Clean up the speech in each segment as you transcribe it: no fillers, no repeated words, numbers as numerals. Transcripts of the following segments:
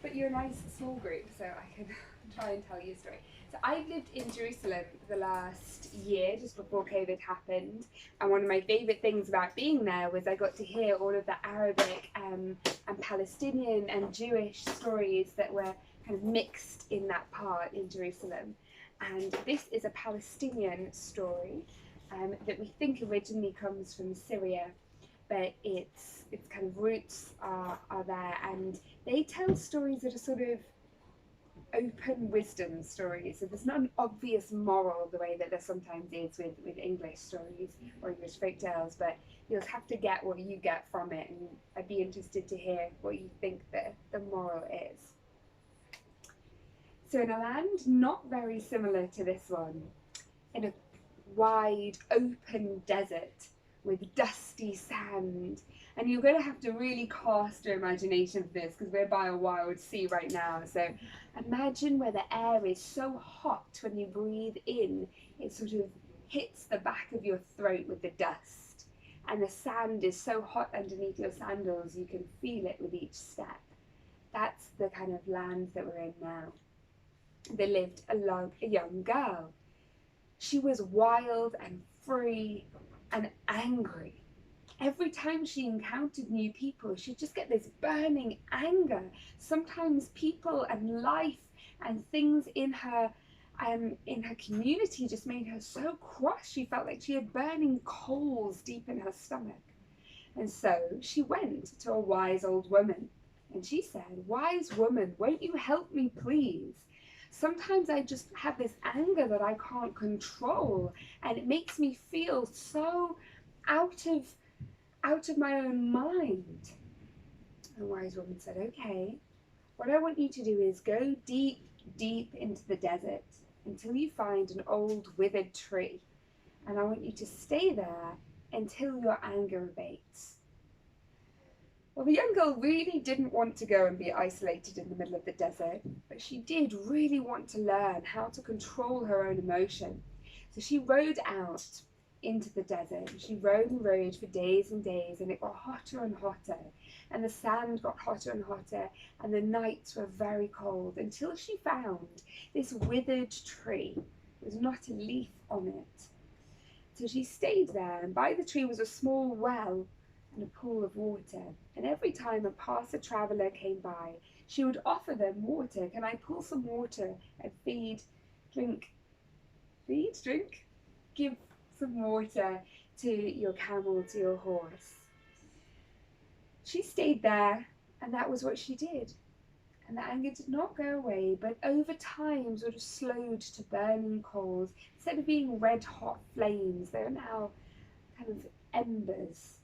But you're a nice small group, so I can try and tell you a story. So I've lived in Jerusalem for the last year, just before COVID happened. And one of my favourite things about being there was I got to hear all of the Arabic and Palestinian and Jewish stories that were kind of mixed in that part in Jerusalem. And this is a Palestinian story that we think originally comes from Syria, but its kind of roots are there, and they tell stories that are sort of open wisdom stories. So there's not an obvious moral the way that there sometimes is with English stories or English folk tales, but you'll have to get what you get from it, and I'd be interested to hear what you think the moral is. So in a land not very similar to this one, in a wide open desert with dusty sand, and you're going to have to really cast your imagination for this because we're by a wild sea right now. So imagine where the air is so hot when you breathe in, it sort of hits the back of your throat with the dust, and the sand is so hot underneath your sandals you can feel it with each step. That's the kind of land that we're in now. There lived a young girl. She was wild and free and angry. Every time she encountered new people, she'd just get this burning anger. Sometimes people and life and things in her community just made her so cross. She felt like she had burning coals deep in her stomach. And so she went to a wise old woman, and she said, "Wise woman, won't you help me, please? Sometimes I just have this anger that I can't control, and it makes me feel so out of my own mind." The wise woman said, "Okay, what I want you to do is go deep, deep into the desert until you find an old withered tree, and I want you to stay there until your anger abates." Well, the young girl really didn't want to go and be isolated in the middle of the desert, but she did really want to learn how to control her own emotion. So she rode out into the desert. She rode and rode for days and days, and it got hotter and hotter, and the sand got hotter and hotter, and the nights were very cold, until she found this withered tree. There was not a leaf on it. So she stayed there, and by the tree was a small well and a pool of water. And every time a passer traveller came by, she would offer them water. "Can I pull some water and drink, give some water to your camel, to your horse?" She stayed there, and that was what she did. And the anger did not go away, but over time sort of slowed to burning coals. Instead of being red hot flames, they were now kind of embers.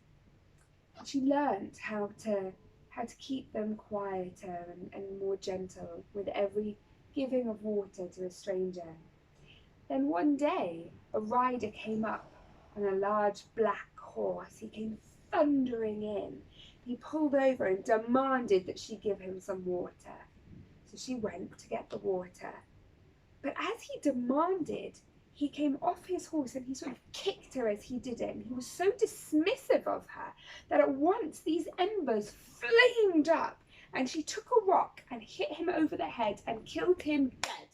She learned how to keep them quieter and more gentle with every giving of water to a stranger. Then one day a rider came up on a large black horse. He came thundering in. He pulled over and demanded that she give him some water. So she went to get the water. But as he demanded, he came off his horse and he sort of kicked her as he did it. And he was so dismissive of her that at once these embers flamed up, and she took a rock and hit him over the head and killed him dead.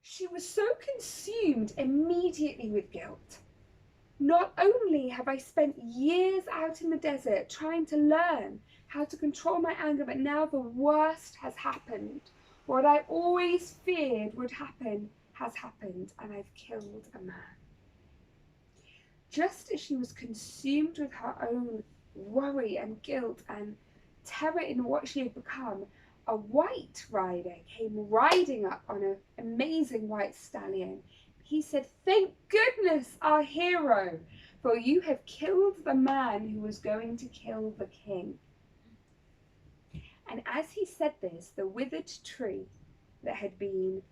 She was so consumed immediately with guilt. "Not only have I spent years out in the desert trying to learn how to control my anger, but now the worst has happened. What I always feared would happen has happened, and I've killed a man." Just as she was consumed with her own worry and guilt and terror in what she had become, a white rider came riding up on an amazing white stallion. He said, "Thank goodness, our hero, for you have killed the man who was going to kill the king." And as he said this, the withered tree that had been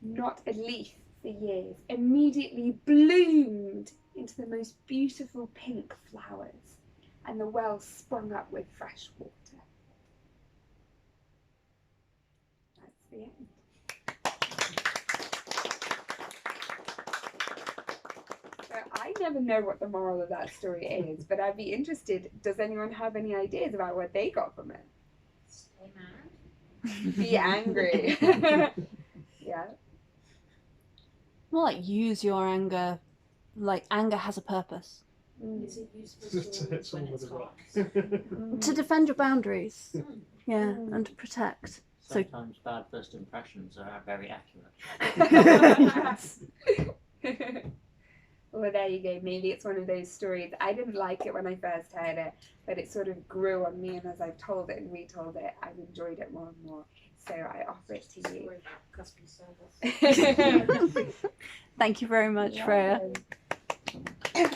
not a leaf for years immediately bloomed into the most beautiful pink flowers, and the well sprung up with fresh water. That's the end. So I I never know what the moral of that story is, but I'd be interested. Does anyone have any ideas about what they got from it? Stay mad. Be angry. Yeah. More like use your anger. Like anger has a purpose. Is it useful story when it's hard? To defend your boundaries. Mm. Yeah, and to protect. Sometimes bad first impressions are very accurate. Well, there you go. Maybe it's one of those stories. I didn't like it when I first heard it, but it sort of grew on me, and as I've told it and retold it, I've enjoyed it more and more. So I offer it to you. Story about customer service. Thank you very much, Freya. Yeah.